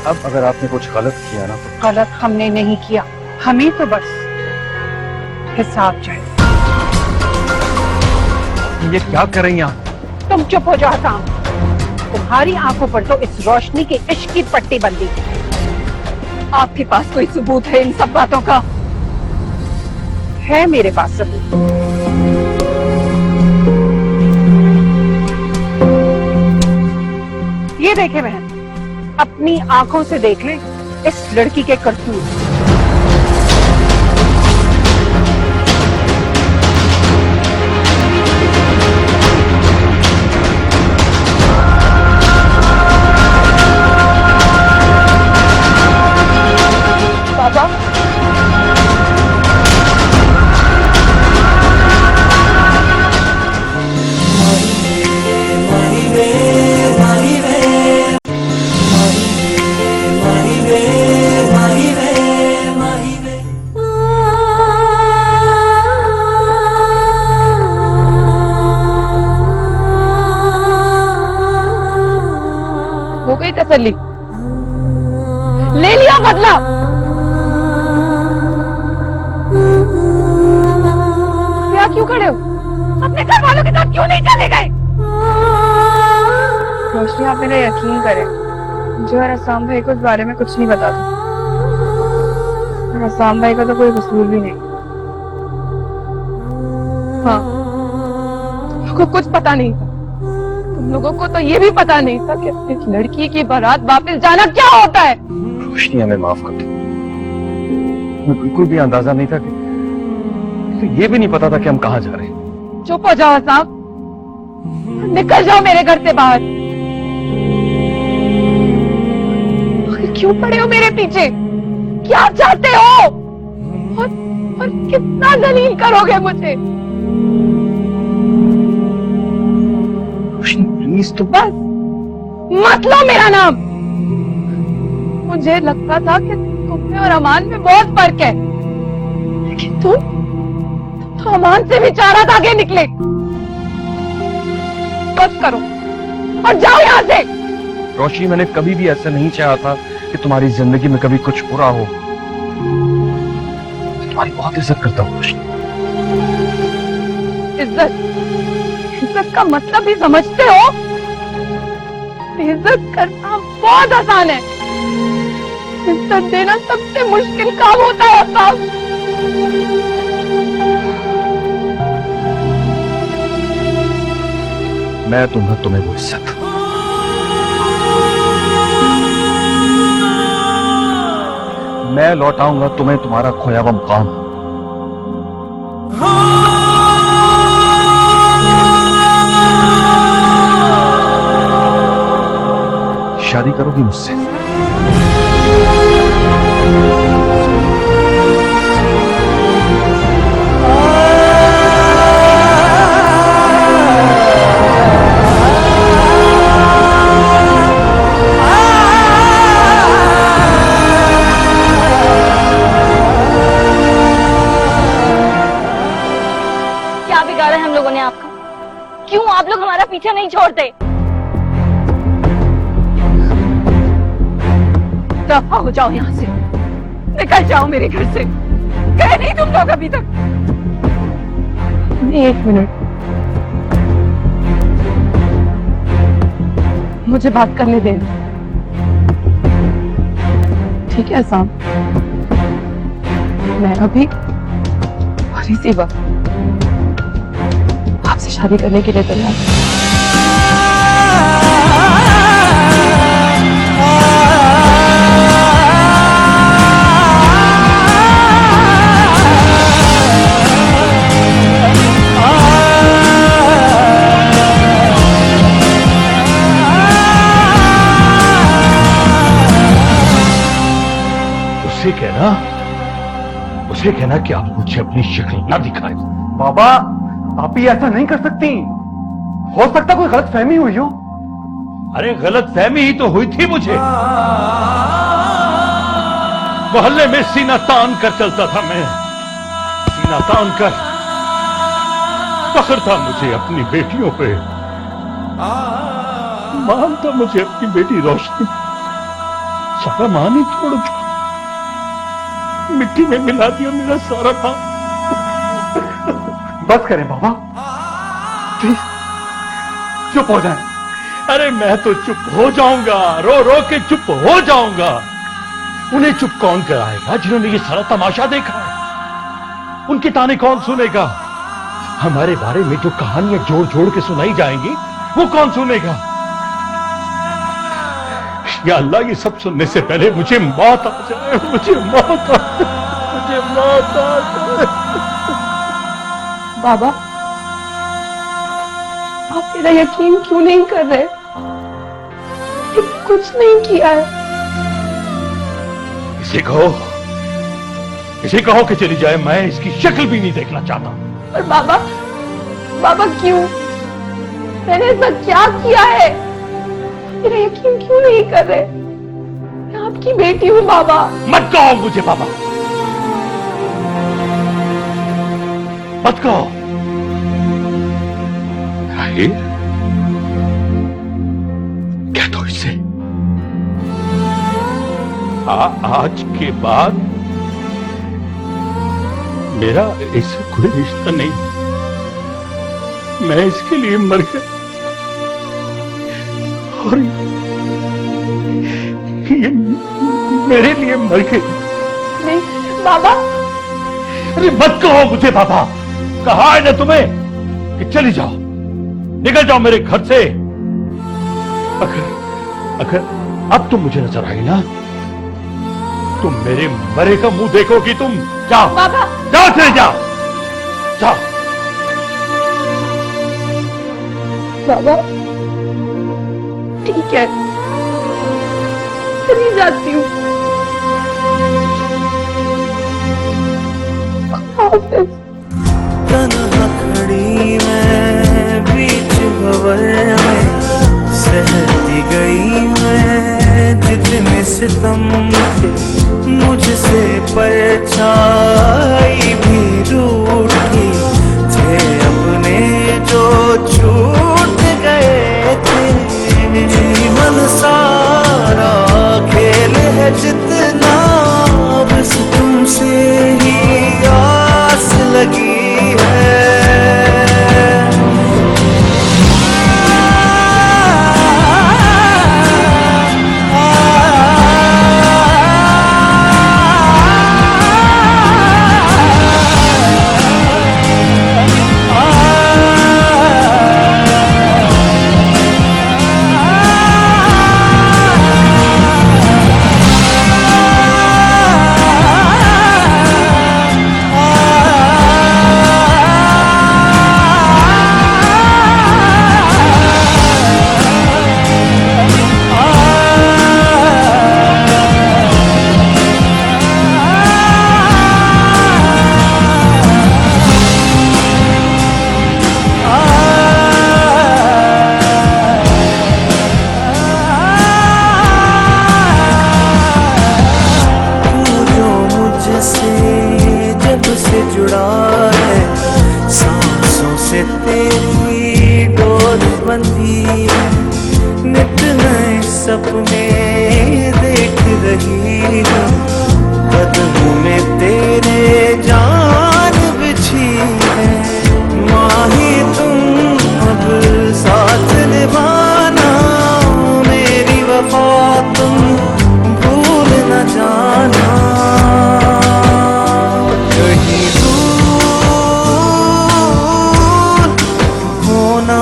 अब अगर आपने कुछ गलत किया ना तो गलत हमने नहीं किया, हमें तो बस हिसाब चाहिए। ये क्या कर रही हैं आप? तुम चुप हो जाओ साम। तुम्हारी आंखों पर तो इस रोशनी की इश्क की पट्टी बंदी। आपके पास कोई सबूत है इन सब बातों का? है मेरे पास सबूत। ये देखे बहन, अपनी आंखों से देख ले इस लड़की के करतूत। बाबा, हो गई तसल्ली? ले लिया बदला? क्या क्यों खड़े हो? अपने घर वालों के साथ क्यों नहीं चले गए? रोशनी, आप मेरा यकीन करें, मुझे और अस्साम भाई को इस बारे में कुछ नहीं पता था। और अस्साम भाई का तो कोई कसूर भी नहीं। हाँ, तुम लोगों को कुछ पता नहीं था। तुम लोगों को तो ये भी पता नहीं था कि एक लड़की की बारात वापस जाना क्या होता है। रोशनी, हमें माफ कर दो। हमें बिल्कुल भी अंदाजा नहीं था कि तो ये भी नहीं पता था कि हम कहाँ जा रहे हैं। चुप हो जाओ साहब, निकल जाओ मेरे घर से बाहर। आखिर क्यों पड़े हो मेरे पीछे? क्या चाहते हो? और कितना जलील करोगे मुझे? रोशनी प्लीज, तो बस मत लो मेरा नाम। मुझे लगता था कि तुम में और अमान में बहुत फर्क है, लेकिन तुम तो अमान से भी 4 हाथ आगे निकले। बस करो और जाओ यहाँ से। रोशनी, मैंने कभी भी ऐसा नहीं चाहा था कि तुम्हारी जिंदगी में कभी कुछ बुरा हो। तुम्हारी बहुत इज्जत करता हूँ रोशनी। इज्जत का मतलब भी समझते हो? इज्जत करना बहुत आसान है, इज्जत देना सबसे मुश्किल काम होता है साहब। मैं तुम्हें वो इज्जत, मैं लौटाऊंगा तुम्हें तुम्हारा खोया हुआ मुकाम। शादी करोगी मुझसे? क्या बिगाड़ा है हम लोगों ने आपका? क्यों आप लोग हमारा पीछा नहीं छोड़ते? दफा हो जाओ यहाँ से, निकल जाओ मेरे घर से। गए नहीं तुम लोग अभी तक? 1 मिनट, मुझे बात करने दे। ठीक है साम, मैं अभी और इसी वक्त आपसे शादी करने के लिए तैयार हूं। उसे कहना कि आप मुझे अपनी शक्ल ना दिखाए। बाबा, आप ही ऐसा नहीं कर सकती। हो सकता कोई गलत फहमी हुई हो। अरे गलत फहमी ही तो हुई थी मुझे। मोहल्ले में सीना तान कर चलता था मैं, सीना तान कर फख्र था मुझे अपनी बेटियों पे, मान था मुझे अपनी बेटी रोशनी। सारा मान ही तोड़ दिया, मिट्टी में मिला दिया मेरा सारा मान। बस करें बाबा, प्लीज चुप हो जाएं। अरे मैं तो चुप हो जाऊंगा, रो रो के चुप हो जाऊंगा। उन्हें चुप कौन कराएगा जिन्होंने ये सारा तमाशा देखा है? उनके ताने कौन सुनेगा? हमारे बारे में जो कहानियां जोड़ जोड़ के सुनाई जाएंगी वो कौन सुनेगा? या अल्लाह, ये सब सुनने से पहले मुझे मौत आ जाए, मुझे मौत आ जाए, मुझे मौत आ जाए। बाबा, आप मेरा यकीन क्यों नहीं कर रहे? कुछ नहीं किया है। इसे कहो कि चली जाए, मैं इसकी शक्ल भी नहीं देखना चाहता। पर बाबा, बाबा क्यों? मैंने ऐसा क्या किया है? मेरा यकीन क्यों नहीं कर रहे? मैं आपकी बेटी हूँ बाबा। मत कहो मुझे बाबा, मत कहो। ताहिर, कह दो इससे आज के बाद मेरा इससे कोई रिश्ता नहीं। मैं इसके लिए मर गया और ये मेरे लिए मर गई। नहीं बाबा। अरे मत कहो मुझे बाबा, कहा है ना तुम्हें कि चली जाओ, निकल जाओ मेरे घर से। अगर अब तुम मुझे नजर आई ना, तुम मेरे मरे का मुंह देखोगी। तुम जाओ बाबा, जाओ, चले जाओ, जाओ। बाबा ठीक है, चली जाती हूँ। तन्हा खड़ी मैं बीच भंवर में, सहती गई मैं जितने सितम थे, मुझसे परछाई भी रूठी थे अपने जो छूट गए थे। जीवन सारा खेल है जितना, बस तुमसे ही आस लगी है। सपने देख रही हूँ, कदमों में तेरे जान बिछी है। माही तुम अब साथ निभाना, मेरी वफा तुम भूल न जाना। कहीं दूर होना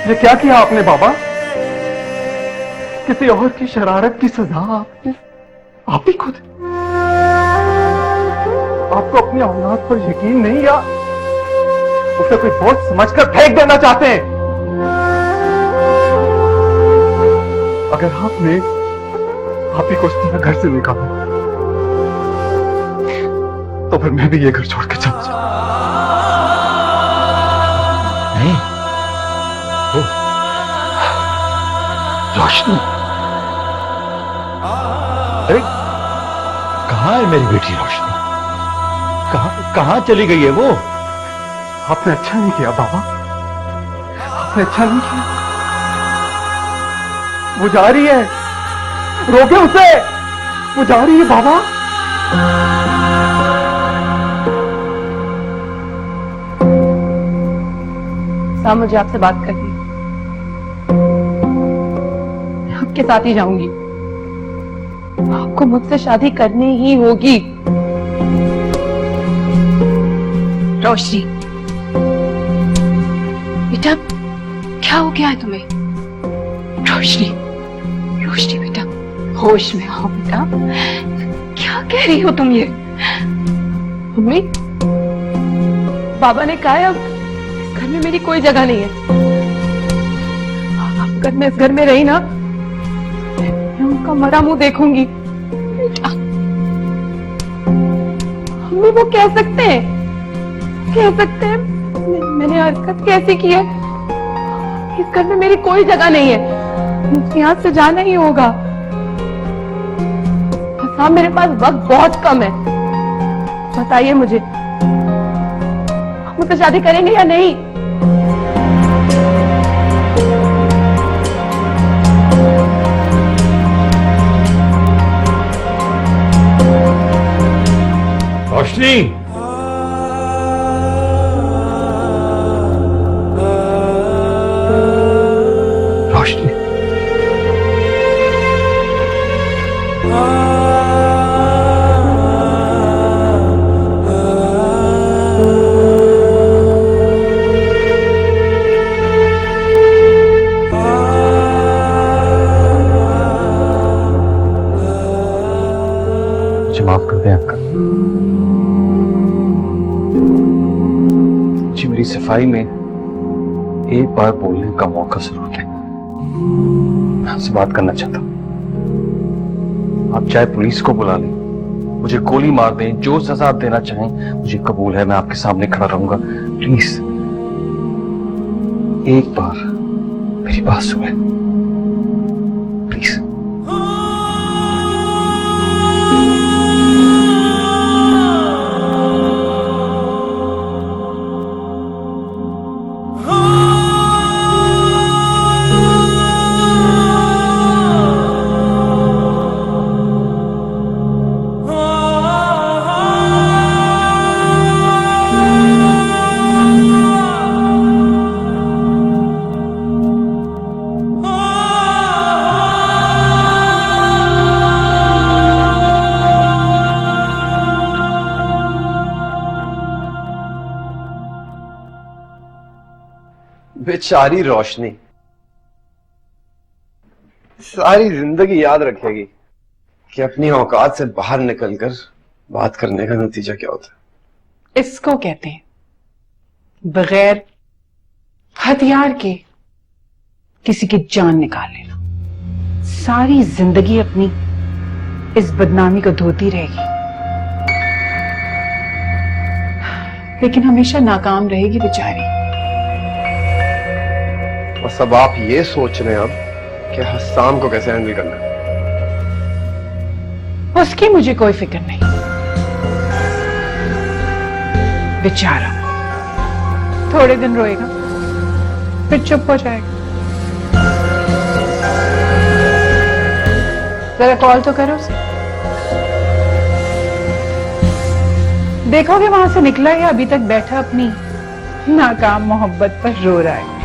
ये क्या किया आपने बाबा? किसी और की शरारत की सजा आप ही खुद। आपको अपनी औलाद पर यकीन नहीं, या उसे कोई बोझ समझकर फेंक देना चाहते हैं? अगर आपने आप ही को उस तरह घर से निकाला, तो फिर मैं भी ये घर छोड़ के चला जाऊं। नहीं, रोशनी, अरे कहाँ है मेरी बेटी रोशनी? कहाँ चली गई है वो? आपने अच्छा नहीं किया बाबा, आपने अच्छा नहीं किया। वो जा रही है, रोके उसे, वो जा रही है बाबा। साहब मुझे आपसे बात करनी है। मैं आपके साथ ही जाऊंगी। आपको मुझसे शादी करनी ही होगी। रोशनी बेटा, क्या हो गया है तुम्हें? रोशनी, रोशनी बेटा, होश में आओ बेटा। क्या कह रही हो तुम ये? मम्मी, बाबा ने कहा है अब घर में मेरी कोई जगह नहीं है। अगर मैं इस घर में रही ना, मैं उनका मरा मुंह देखूंगी। मम्मी वो कह सकते हैं, मैंने हरकत कैसी की है? इस घर में मेरी कोई जगह नहीं है, मुझे यहाँ से जाना ही होगा। हाँ, मेरे पास वक्त बहुत कम है। बताइए मुझे, मुझसे शादी करेंगे या नहीं? रोशनी, रोशनी, मुझे माफ कर दें अंकल। जी मेरी सफाई में एक बार बोलने का मौका जरूर दें। मैं आपसे बात करना चाहता हूं। आप चाहे पुलिस को बुला लें, मुझे गोली मार दें, जो सजा देना चाहें, मुझे कबूल है। मैं आपके सामने खड़ा रहूंगा। प्लीज एक बार मेरी बात सुने, प्लीज। बेचारी रोशनी सारी जिंदगी याद रखेगी कि अपनी औकात से बाहर निकलकर बात करने का नतीजा क्या होता है। इसको कहते हैं बगैर हथियार के किसी की जान निकाल लेना। सारी जिंदगी अपनी इस बदनामी को धोती रहेगी, लेकिन हमेशा नाकाम रहेगी बेचारी। और सब आप ये सोच रहे हैं अब कि हस्साम को कैसे हैंडल करना है। उसकी मुझे कोई फिक्र नहीं। बेचारा थोड़े दिन रोएगा, फिर चुप हो जाएगा। जरा कॉल तो करो उसे, देखोगे वहां से निकला या अभी तक बैठा अपनी नाकाम मोहब्बत पर रो रहा है।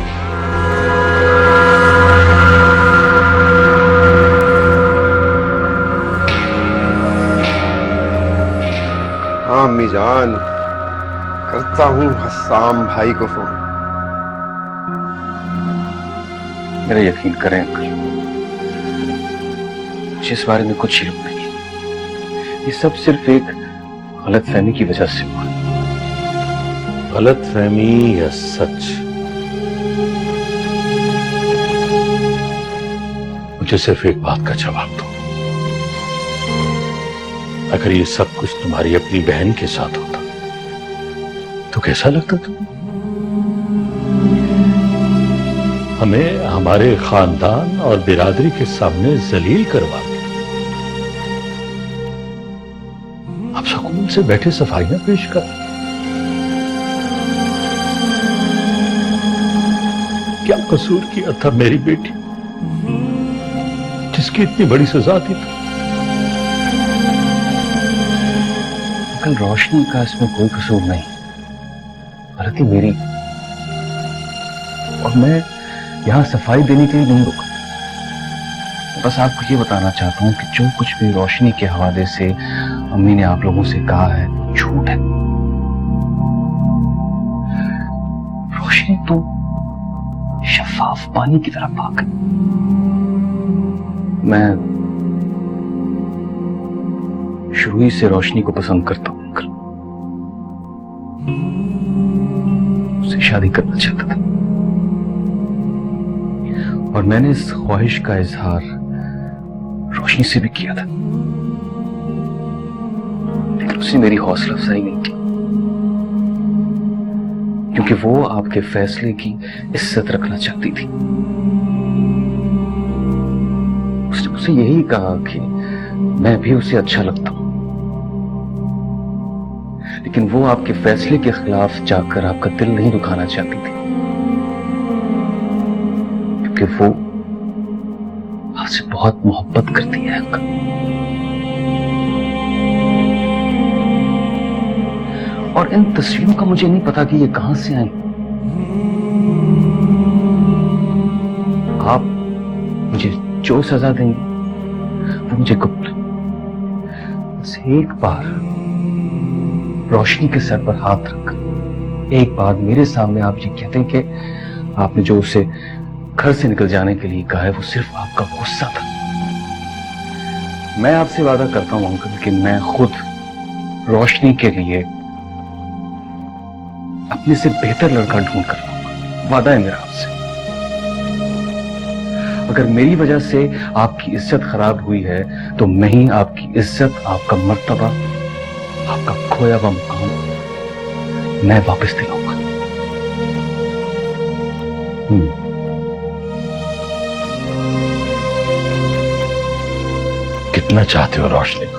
हाँ अम्मी जान, करता हूँ हस्साम भाई को फोन। मेरा यकीन करें अंकल, जिस बारे में कुछ ही नहीं, ये सब सिर्फ एक गलतफहमी की वजह से हुआ। गलतफहमी या सच, मुझे सिर्फ एक बात का जवाब दो। अगर ये सब कुछ तुम्हारी अपनी बहन के साथ होता तो कैसा लगता तुम्हें? हमें हमारे खानदान और बिरादरी के सामने जलील करवा से बैठे सफाइयां पेश कर। क्या कसूर किया था मेरी बेटी, जिसकी इतनी बड़ी सजा थी? कल रोशनी का इसमें कोई कसूर नहीं, गलती मेरी। और मैं यहां सफाई देने के लिए नहीं रुका। बस आपको ये बताना चाहता हूं कि जो कुछ भी रोशनी के हवाले से अम्मी ने आप लोगों से कहा है झूठ है। रोशनी तो शफाफ पानी की तरह पाक है। मैं शुरू ही से रोशनी को पसंद करता हूं अंकल। उससे शादी करना चाहता था और मैंने इस ख्वाहिश का इजहार रोशनी से भी किया था, लेकिन उसने मेरी हौसला अफजाई नहीं की, क्योंकि वो आपके फैसले की इज्जत रखना चाहती थी। उसने मुझसे यही कहा कि मैं भी उसे अच्छा लगता हूं, लेकिन वो आपके फैसले के खिलाफ जाकर आपका दिल नहीं दुखाना चाहती थी, क्योंकि वो आपसे बहुत मोहब्बत करती है अंकल। और इन तस्वीरों का मुझे नहीं पता कि ये कहां से आई। आप मुझे जो सजा देंगे वो मुझे कबूल है। बस एक बार रोशनी के सर पर हाथ रख, एक बार मेरे सामने आप ये कहते हैं कि आपने जो उसे घर से निकल जाने के लिए कहा है वो सिर्फ आपका गुस्सा था। मैं आपसे वादा करता हूं अंकल कि मैं खुद रोशनी के लिए अपने से बेहतर लड़का ढूंढ कर लाऊंगा। वादा है मेरा आपसे। अगर मेरी वजह से आपकी इज्जत खराब हुई है तो मैं ही आपकी इज्जत, आपका मर्तबा, आपका खोया हुआ मुकाम मैं वापस दिलाऊंगा। कितना चाहते हो रोशनी को?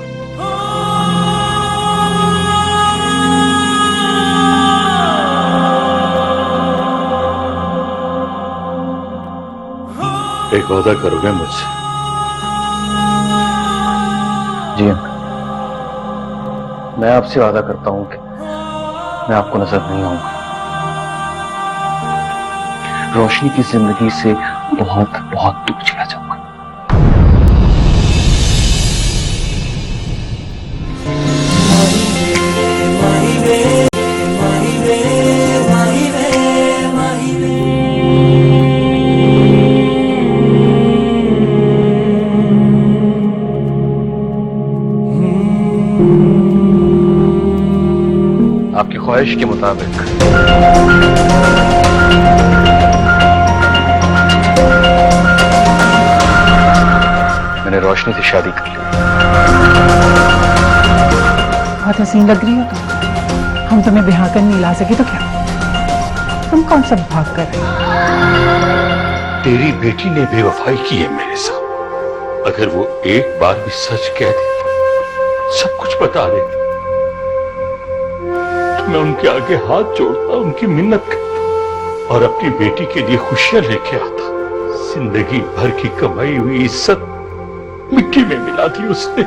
एक वादा करोगे मुझसे? जी अंकल, मैं आपसे वादा करता हूं कि मैं आपको नजर नहीं आऊंगा। रोशनी की जिंदगी से बहुत बहुत दूर चला जाऊंगा। आपकी ख्वाहिश के मुताबिक मैंने रोशनी से शादी कर ली। बहुत हसीन लग रही हो तुम। हम तुम्हें ब्याह कर नहीं ला सके तो क्या? तुम कौन सा भाग कर रहे हो? तेरी बेटी ने बेवफाई की है मेरे साथ। अगर वो एक बार भी सच कह दे, सब कुछ बता दे, तो मैं उनके आगे हाथ जोड़ता, उनकी मिन्नत करता और अपनी बेटी के लिए खुशियां लेके आता। जिंदगी भर की कमाई हुई इज्जत मिट्टी में मिला दी उसने।